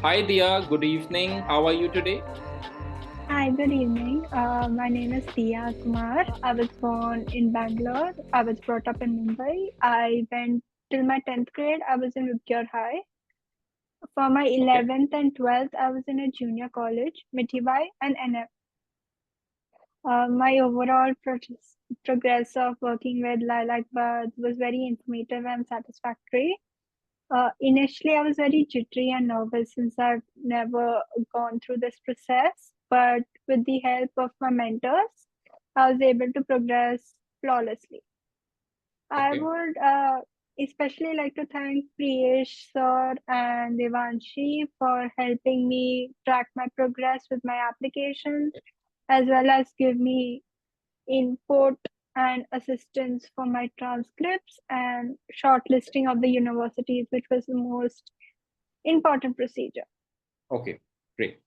Hi Dia, good evening. How are you today? Hi, good evening. My name is Dia Kumar. I was born in Bangalore. I was brought up in Mumbai. I went till my 10th grade. I was in Vidya High. For my Okay. 11th and 12th, I was in a junior college, Mithibai and NF. My overall progress of working with LilacBuds was very informative and satisfactory. Initially, I was very jittery and nervous since I've never gone through this process. But with the help of my mentors, I was able to progress flawlessly. I Okay. would especially like to thank Priyesh sir and Devanshi for helping me track my progress with my applications, as well as give me input and assistance for my transcripts and shortlisting of the universities, which was the most important procedure. Okay. Great.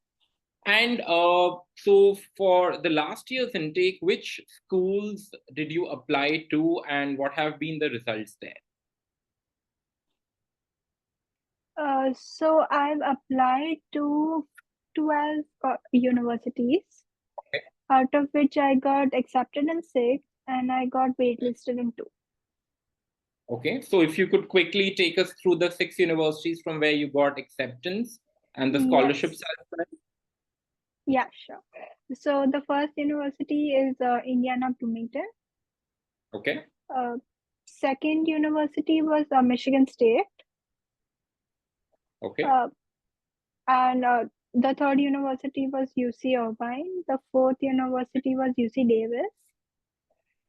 And so for the last year's intake, which schools did you apply to and what have been the results there? So I've applied to 12 universities, Okay. out of which I got accepted in six and I got waitlisted in two. Okay. So if you could quickly take us through the six universities from where you got acceptance and the scholarships Yes, as well. yeah, sure. So the first university is Indiana Bloomington. Okay. Uh, Second university was Michigan State. Okay. Uh, and the third university was UC Irvine. The fourth university was UC Davis.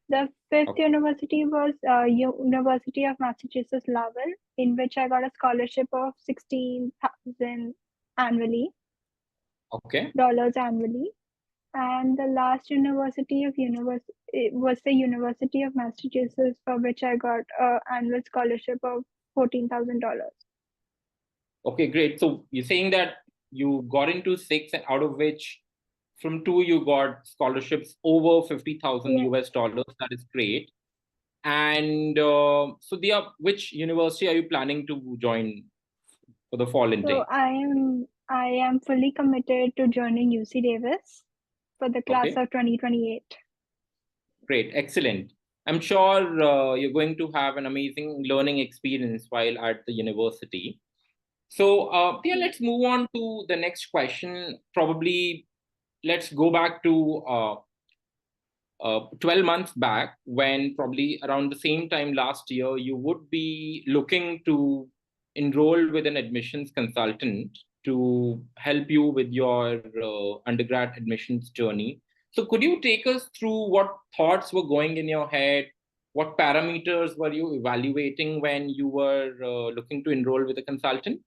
The fifth Okay. university was University of Massachusetts Lowell, in which I got a scholarship of 16,000 annually, Okay. dollars annually. And the last university of was the University of Massachusetts, for which I got an annual scholarship of $14,000. Okay. Great. So you're saying that you got into six, and out of which from two you got scholarships over 50,000 Yeah. US dollars. That is great. And so, Dia, which university are you planning to join for the fall So intake? I am fully committed to joining UC Davis for the class Okay, of 2028. great, excellent. I'm sure you're going to have an amazing learning experience while at the university. So, Dia, Yeah. let's move on to the next question. Probably let's go back to 12 months back, when probably around the same time last year, you would be looking to enroll with an admissions consultant to help you with your undergrad admissions journey. So, could you take us through what thoughts were going in your head? What parameters were you evaluating when you were looking to enroll with a consultant?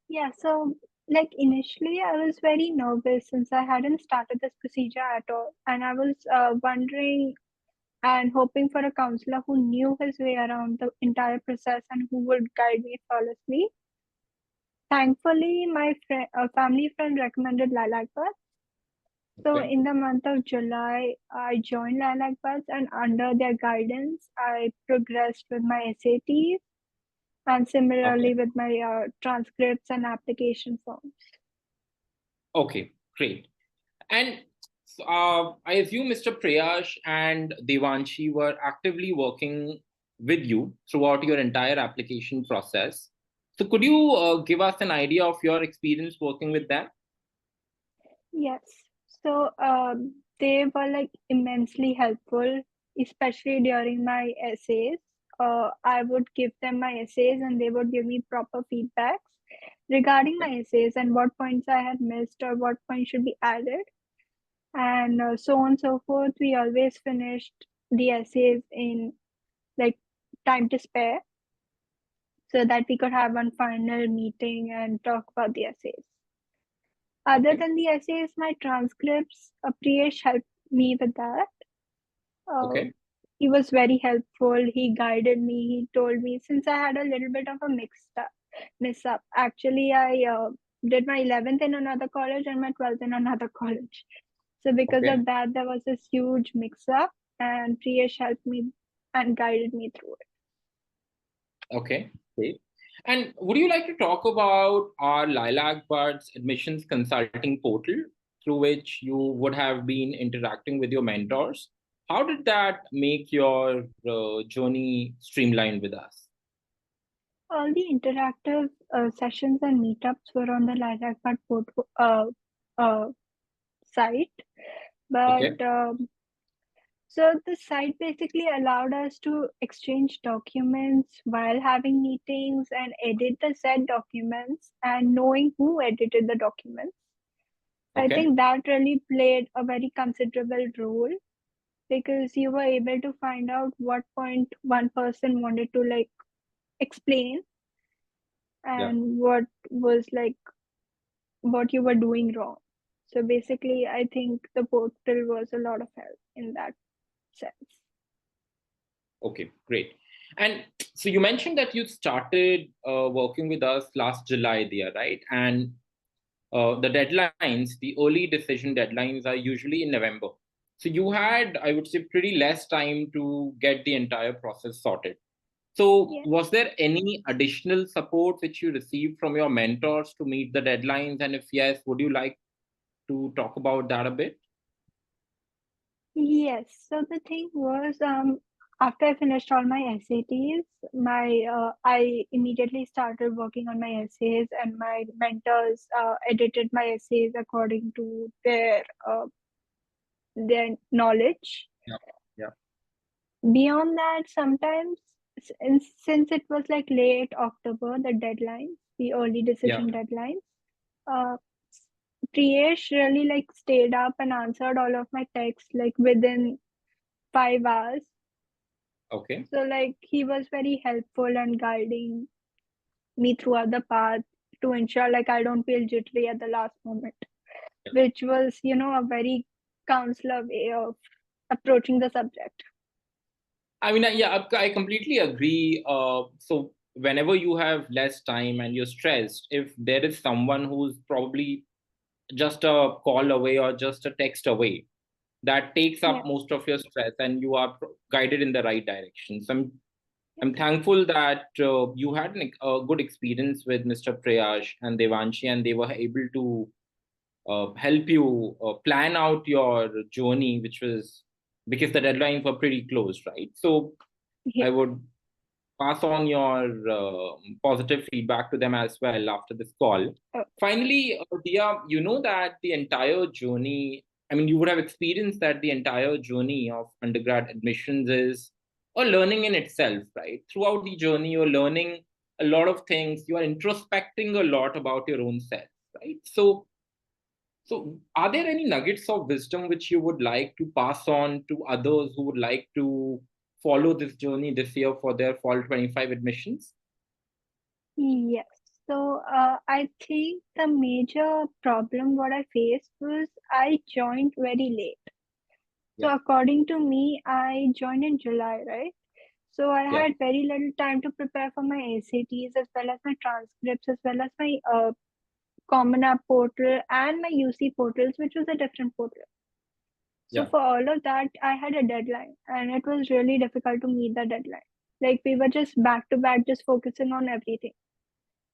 Yeah, so like initially I was very nervous since I hadn't started this procedure at all. And I was wondering and hoping for a counselor who knew his way around the entire process and who would guide me flawlessly. Thankfully, my family friend recommended LilacBuds. So Okay. in the month of July, I joined LilacBuds, and under their guidance, I progressed with my SATs and Okay. similarly with my transcripts and application forms. Okay. Great. And I assume Mr. Prayash and Devanshi were actively working with you throughout your entire application process. So, could you give us an idea of your experience working with them? Yes. So they were like immensely helpful, especially during my essays. I would give them my essays and they would give me proper feedbacks regarding my essays and what points I had missed or what points should be added. And so on and so forth. We always finished the essays in like time to spare so that we could have one final meeting and talk about the essays. Other Okay. than the essays, my transcripts, Priyesh helped me with that. Uh, Okay. he was very helpful. He guided me. He told me since I had a little bit of a miss up. Actually, I did my 11th in another college and my 12th in another college. So because Okay. of that, there was this huge mix up, and Priyesh helped me and guided me through it. Okay. Great. And would you like to talk about our LilacBuds admissions consulting portal through which you would have been interacting with your mentors? How did that make your journey streamlined with us? All the interactive sessions and meetups were on the LilacBud uh, site, but Okay. so the site basically allowed us to exchange documents while having meetings and edit the said documents and knowing who edited the documents. I Okay. think that really played a very considerable role because you were able to find out what point one person wanted to like explain Yeah. and what was like what you were doing wrong. So basically, I think the portal was a lot of help in that sense. Okay. Great. And so you mentioned that you started working with us last July, there, right? And the deadlines, the early decision deadlines are usually in November. So you had, I would say, pretty less time to get the entire process sorted. So Yeah. was there any additional support which you received from your mentors to meet the deadlines? And if yes, would you like to talk about that a bit? Yes. So the thing was, after I finished all my SATs, I immediately started working on my essays, and my mentors edited my essays according to their knowledge. Yeah. Yeah. Beyond that, sometimes since it was like late October, the deadlines, the early Yeah. decision deadlines, uh, Priyesh really like stayed up and answered all of my texts like within 5 hours. Okay. So like he was very helpful and guiding me throughout the path to ensure like I don't feel jittery at the last moment, Yeah. which was, a very counselor way of approaching the subject. I mean, yeah, I completely agree. So whenever you have less time and you're stressed, if there is someone who's probably just a call away or just a text away, that takes Yeah. up most of your stress and you are guided in the right direction. So Yeah. I'm thankful that you had a good experience with Mr. Prayash and Devanshi, and they were able to help you plan out your journey, which was because the deadlines were pretty close, right? So Yeah. I would pass on your positive feedback to them as well after this call. Oh, Finally, Dia, you know that the entire journey, I mean, you would have experienced that the entire journey of undergrad admissions is a learning in itself, right? Throughout the journey, you're learning a lot of things, you are introspecting a lot about your own self, right? So, are there any nuggets of wisdom which you would like to pass on to others who would like to follow this journey this year for their fall 25 admissions? yes. So I think the major problem what I faced was I joined very late. So Yeah, according to me, I joined in July, right? So I yeah, had very little time to prepare for my ACTs as well as my transcripts as well as my Common App portal and my UC portals, which was a different portal. So yeah, for all of that, I had a deadline and it was really difficult to meet the deadline. Like we were just back to back, just focusing on everything,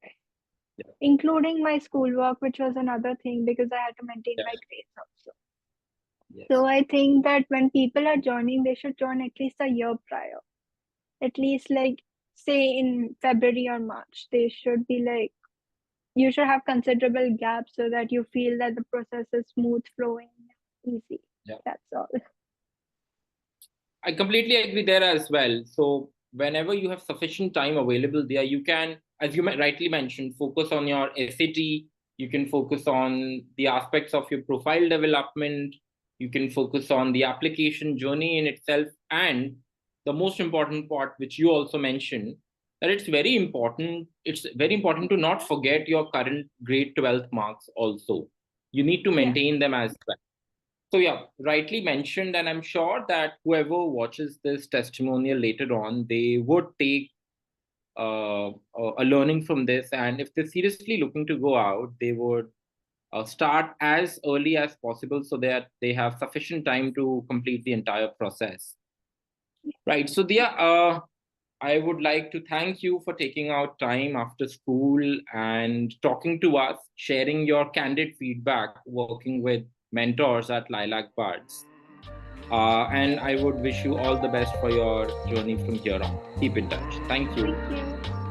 yeah, including my schoolwork, which was another thing because I had to maintain yeah, my grades also. So yes. I think that when people are joining, they should join at least a year prior. At least like say in February or March. They should be like you should have considerable gaps so that you feel that the process is smooth flowing, easy. Yeah. That's all. I completely agree there as well. So whenever you have sufficient time available there, you can, as you rightly mentioned, focus on your SAT. You can focus on the aspects of your profile development. You can focus on the application journey in itself. And the most important part, which you also mentioned, that it's very important. It's very important to not forget your current grade 12th marks also. You need to Yeah. maintain them as well. So yeah, rightly mentioned, and I'm sure that whoever watches this testimonial later on, they would take a learning from this, and if they're seriously looking to go out, they would start as early as possible so that they have sufficient time to complete the entire process. Right. So yeah, I would like to thank you for taking out time after school and talking to us, sharing your candid feedback, working with mentors at LilacBuds. And I would wish you all the best for your journey from here on. Keep in touch. Thank you. Thank you.